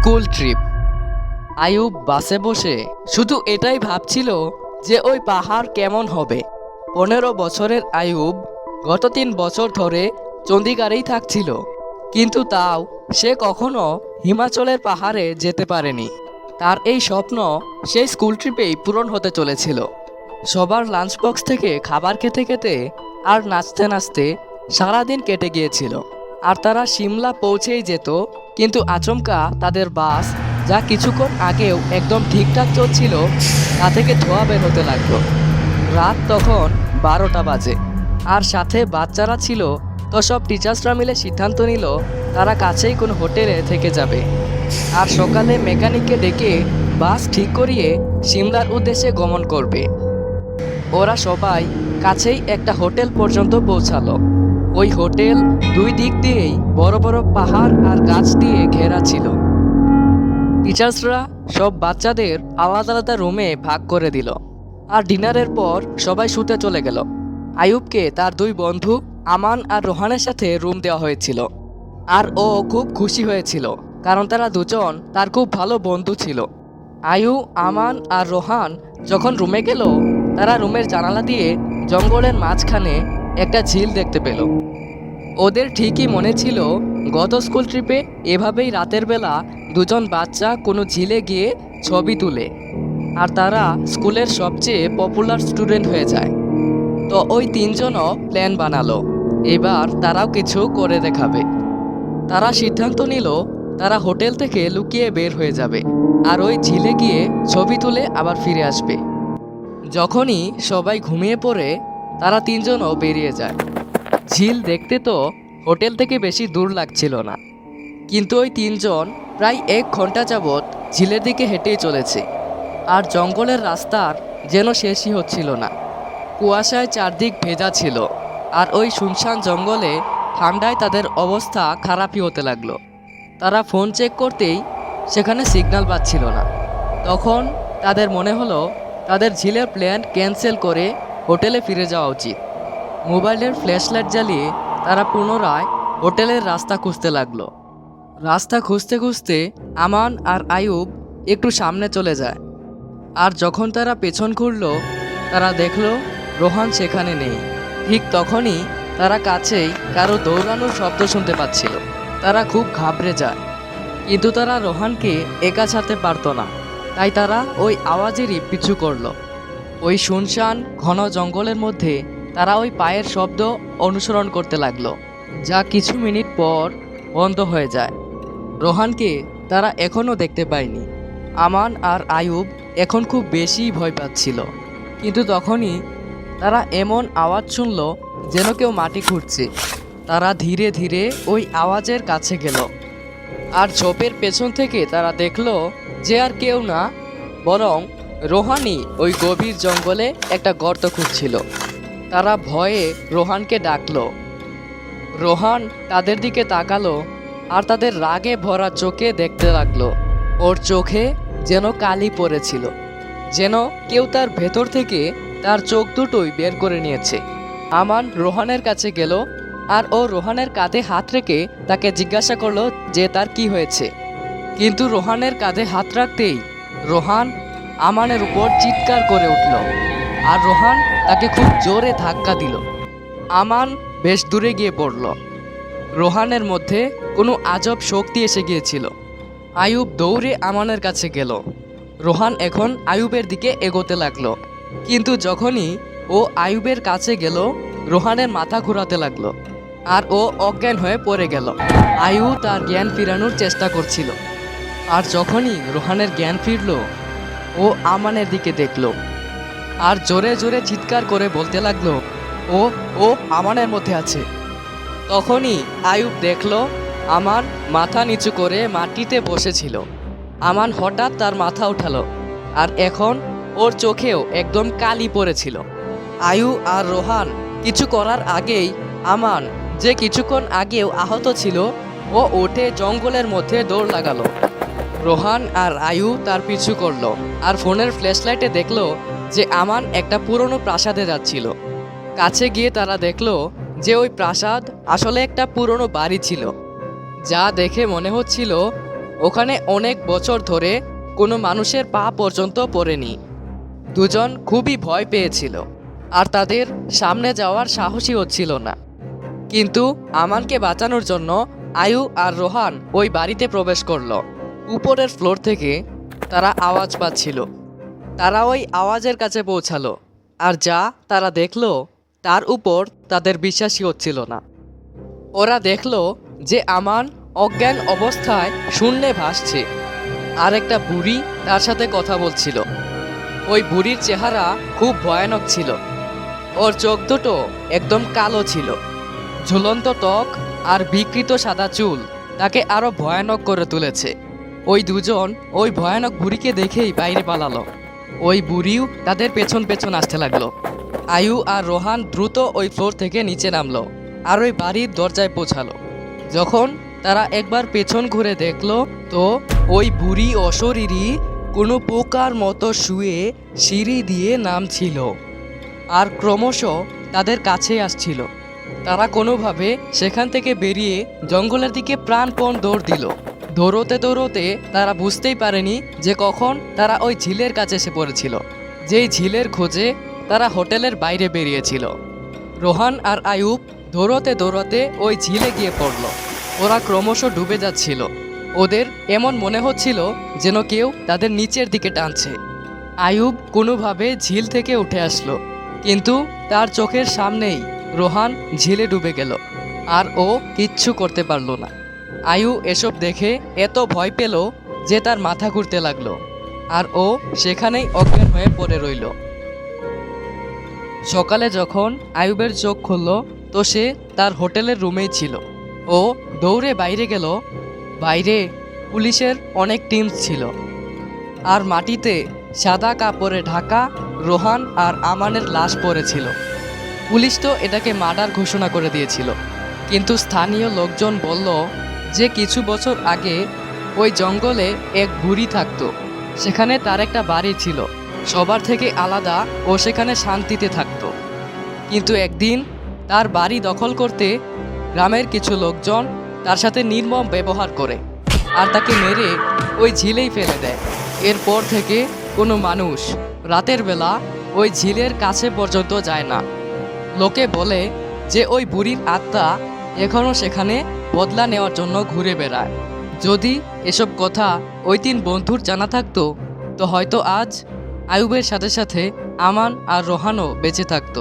School trip. Ayub বাসে বসে শুধু এটাই ভাবছিল যে ওই পাহাড় কেমন হবে। 15 বছরের আয়ুব গত 3 বছর ধরে চণ্ডীগড়েই থাকছিল, কিন্তু তাও সে কখনো হিমাচলের পাহাড়ে যেতে পারেনি। তার এই স্বপ্ন সেই স্কুল ট্রিপেই পূরণ হতে চলেছিল। সবার লাঞ্চ বক্স থেকে খাবার খেতে খেতে আর নাচতে নাচতে সারাদিন কেটে গিয়েছিল। আর তারা সিমলা পৌঁছেই যেত, কিন্তু আচমকা তাদের বাস, যা কিছুক্ষণ আগেও একদম ঠিকঠাক চলছিল, তা থেকে ধোঁয়া বের হতে লাগলো। রাত তখন 12টা বাজে, আর সাথে বাচ্চারা ছিল। তো সব টিচার্সরা মিলে সিদ্ধান্ত নিল তারা কাছেই কোনো হোটেলে থেকে যাবে, আর সকালে মেকানিককে ডেকে বাস ঠিক করিয়ে সিমলার উদ্দেশ্যে গমন করবে। ওরা সবাই কাছেই একটা হোটেল পর্যন্ত পৌঁছালো। ওই হোটেল 2 দিক দিয়েই বড় বড় পাহাড় আর গাছ দিয়ে ঘেরা ছিল। টিচার্সরা সব বাচ্চাদের আলাদা আলাদা রুমে ভাগ করে দিল, আর ডিনারের পর সবাই শুতে চলে গেল। আয়ুবকে তার 2 বন্ধু আমান আর রোহানের সাথে রুম দেওয়া হয়েছিল, আর ও খুব খুশি হয়েছিল, কারণ তারা দুজন তার খুব ভালো বন্ধু ছিল। আয়ু, আমান আর রোহান যখন রুমে গেল, তারা রুমের জানালা দিয়ে জঙ্গলের মাঝখানে একটা ঝিল দেখতে পেল। ওদের ঠিকই মনে ছিল গত স্কুল ট্রিপে এভাবেই রাতের বেলা দুজন বাচ্চা কোনো ঝিলে গিয়ে ছবি তুলে, আর তারা স্কুলের সবচেয়ে পপুলার স্টুডেন্ট হয়ে যায়। তো ওই 3 জনও প্ল্যান বানালো, এবার তারাও কিছু করে দেখাবে। তারা সিদ্ধান্ত নিল তারা হোটেল থেকে লুকিয়ে বের হয়ে যাবে, আর ওই ঝিলে গিয়ে ছবি তুলে আবার ফিরে আসবে। যখনই সবাই ঘুমিয়ে পড়ে, তারা 3 জনও বেরিয়ে যায়। ঝিল দেখতে তো হোটেল থেকে বেশি দূর লাগছিল না, কিন্তু ওই 3 জন প্রায় 1 ঘন্টা যাবৎ ঝিলের দিকে হেঁটেই চলেছে, আর জঙ্গলের রাস্তার যেন শেষই হচ্ছিল না। কুয়াশায় চারদিক ভেজা ছিল, আর ওই শুনশান জঙ্গলে ঠান্ডায় তাদের অবস্থা খারাপই হতে লাগলো। তারা ফোন চেক করতেই সেখানে সিগন্যাল পাচ্ছিল না। তখন তাদের মনে হলো তাদের ঝিলের প্ল্যান ক্যান্সেল করে হোটেলে ফিরে যাওয়া উচিত। মোবাইলের ফ্ল্যাশলাইট জ্বালিয়ে তারা পুনরায় হোটেলের রাস্তা খুঁজতে লাগলো। রাস্তা খুঁজতে খুঁজতে আমান আর আয়ুব একটু সামনে চলে যায়, আর যখন তারা পেছন ঘুরল, তারা দেখল রোহান সেখানে নেই। ঠিক তখনই তারা কাছেই কারো দৌড়ানোর শব্দ শুনতে পাচ্ছিল। তারা খুব ঘাবড়ে যায়, কিন্তু তারা রোহানকে একা ছাড়তে পারত না, তাই তারা ওই আওয়াজেরই পিছু করল। ওই শুনশান ঘন জঙ্গলের মধ্যে তারা ওই পায়ের শব্দ অনুসরণ করতে লাগলো, যা কিছু মিনিট পর বন্ধ হয়ে যায়। রোহানকে তারা এখনও দেখতে পায়নি। আমান আর আয়ুব এখন খুব বেশি ভয় পাচ্ছিল, কিন্তু তখনই তারা এমন আওয়াজ শুনল যেন কেউ মাটি খুঁড়ছে। তারা ধীরে ধীরে ওই আওয়াজের কাছে গেল, আর ঝোপের পেছন থেকে তারা দেখল যে আর কেউ না, বরং রোহানই ওই গভীর জঙ্গলে একটা গর্ত খুঁড়ছিল। তারা ভয়ে রোহানকে ডাকলো। রোহান তাদের দিকে তাকালো, আর তাদের রাগে ভরা চোখে দেখতে লাগলো। ওর চোখে যেন কালি পড়েছিল, যেন কেউ তার ভেতর থেকে তার চোখ দুটোই বের করে নিয়েছে। আমান রোহানের কাছে গেল, আর ও রোহানের কাঁধে হাত রেখে তাকে জিজ্ঞাসা করলো যে তার কি হয়েছে। কিন্তু রোহানের কাঁধে হাত রাখতেই রোহান আমানের উপর চিৎকার করে উঠল, আর রোহান তাকে খুব জোরে ধাক্কা দিল। আমান বেশ দূরে গিয়ে পড়ল। রোহানের মধ্যে কোনো আজব শক্তি এসে গিয়েছিল। আয়ুব দৌড়ে আমানের কাছে গেল। রোহান এখন আয়ুবের দিকে এগোতে লাগলো, কিন্তু যখনই ও আয়ুবের কাছে গেল, রোহানের মাথা ঘোরাতে লাগলো, আর ও অজ্ঞান হয়ে পড়ে গেল। আয়ু তার জ্ঞান ফিরানোর চেষ্টা করছিল, আর যখনই রোহানের জ্ঞান ফিরল, ও আমানের দিকে দেখল, আর জোরে জোরে চিৎকার করে বলতে লাগলো, ও ও আমানের মধ্যে আছে। তখনই আয়ুব দেখল আমান মাথা নিচু করে মাটিতে বসেছিল। আমান হঠাৎ তার মাথা উঠালো, আর এখন ওর চোখেও একদম কালি পড়েছিল। আয়ু আর রোহান কিছু করার আগেই আমান, যে কিছুক্ষণ আগেও আহত ছিল, ও উঠে জঙ্গলের মধ্যে দৌড় লাগালো। রোহান আর আয়ু তার পিছু করলো, আর ফোনের ফ্ল্যাশলাইটে দেখলো যে আমান একটা পুরনো প্রাসাদে যাচ্ছিল। কাছে গিয়ে তারা দেখলো যে ওই প্রাসাদ আসলে একটা পুরনো বাড়ি ছিল, যা দেখে মনে হচ্ছিল ওখানে অনেক বছর ধরে কোনো মানুষের পা পর্যন্ত পড়েনি। দুজন খুবই ভয় পেয়েছিল আর তাদের সামনে যাওয়ার সাহসী হচ্ছিল না। কিন্তু আমানকে বাঁচানোর জন্য আয়ু আর রোহান ওই বাড়িতে প্রবেশ করলো। উপরের ফ্লোর থেকে তারা আওয়াজ পাচ্ছিল। তারা ওই আওয়াজের কাছে পৌঁছালো, আর যা তারা দেখলো তার উপর তাদের বিশ্বাসই হচ্ছিল না। ওরা দেখলো যে আমান অজ্ঞান অবস্থায় শূন্যে ভাসছে, আর একটা বুড়ি তার সাথে কথা বলছিল। ওই বুড়ির চেহারা খুব ভয়ানক ছিল। ওর চোখ দুটো একদম কালো ছিল। ঝুলন্ত ত্বক আর বিকৃত সাদা চুল তাকে আরো ভয়ানক করে তুলেছে। ওই দুজন ওই ভয়ানক বুড়িকে দেখেই বাইরে পালালো। ওই বুড়িও তাদের পেছন পেছন আসতে লাগলো। আয়ু আর রোহান দ্রুত ওই ফ্লোর থেকে নিচে নামলো আর ওই বাড়ির দরজায় পৌঁছালো। যখন তারা একবার পেছন ঘুরে দেখলো তো ওই বুড়ি অশরীরী কোনো পোকার মতো শুয়ে সিঁড়ি দিয়ে নামছিল আর ক্রমশ তাদের কাছে আসছিল। তারা কোনোভাবে সেখান থেকে বেরিয়ে জঙ্গলের দিকে প্রাণপণ দৌড় দিল। দৌড়তে দৌড়তে তারা বুঝতেই পারেনি যে কখন তারা ওই ঝিলের কাছে এসে পড়েছিল, যেই ঝিলের খোঁজে তারা হোটেলের বাইরে বেরিয়েছিল। রোহান আর আয়ুব দৌড়তে দৌড়তে ওই ঝিলে গিয়ে পড়ল। ওরা ক্রমশ ডুবে যাচ্ছিল। ওদের এমন মনে হচ্ছিল যেন কেউ তাদের নিচের দিকে টানছে। আয়ুব কোনোভাবে ঝিল থেকে উঠে আসলো, কিন্তু তার চোখের সামনেই রোহান ঝিলে ডুবে গেল, আর ও কিচ্ছু করতে পারল না। আয়ু এসব দেখে এত ভয় পেল যে তার মাথা ঘুরতে লাগলো, আর ও সেখানেই অজ্ঞান হয়ে পড়ে রইল। সকালে যখন আয়ুবের চোখ খুলল তো সে তার হোটেলের রুমেই ছিল। ও দৌড়ে বাইরে গেল। বাইরে পুলিশের অনেক টিম ছিল, আর মাটিতে সাদা কাপড়ে ঢাকা রোহান আর আমানের লাশ পড়েছিল। পুলিশ তো এটাকে মার্ডার ঘোষণা করে দিয়েছিল, কিন্তু স্থানীয় লোকজন বলল যে কিছু বছর আগে ওই জঙ্গলে এক বুড়ি থাকতো। সেখানে তার একটা বাড়ি ছিল, সবার থেকে আলাদা, ও সেখানে শান্তিতে থাকতো। কিন্তু একদিন তার বাড়ি দখল করতে গ্রামের কিছু লোকজন তার সাথে নির্মম ব্যবহার করে আর তাকে মেরে ওই ঝিলেই ফেলে দেয়। এরপর থেকে কোনো মানুষ রাতের বেলা ওই ঝিলের কাছে পর্যন্ত যায় না। লোকে বলে যে ওই বুড়ির আত্মা এখনও সেখানে বদলা নেওয়ার জন্য ঘুরে বেড়ায়। যদি এসব কথা ওই তিন বন্ধুর জানা থাকতো তো হয়তো আজ আয়ুবের সাথে সাথে আমান আর রোহানও বেঁচে থাকতো।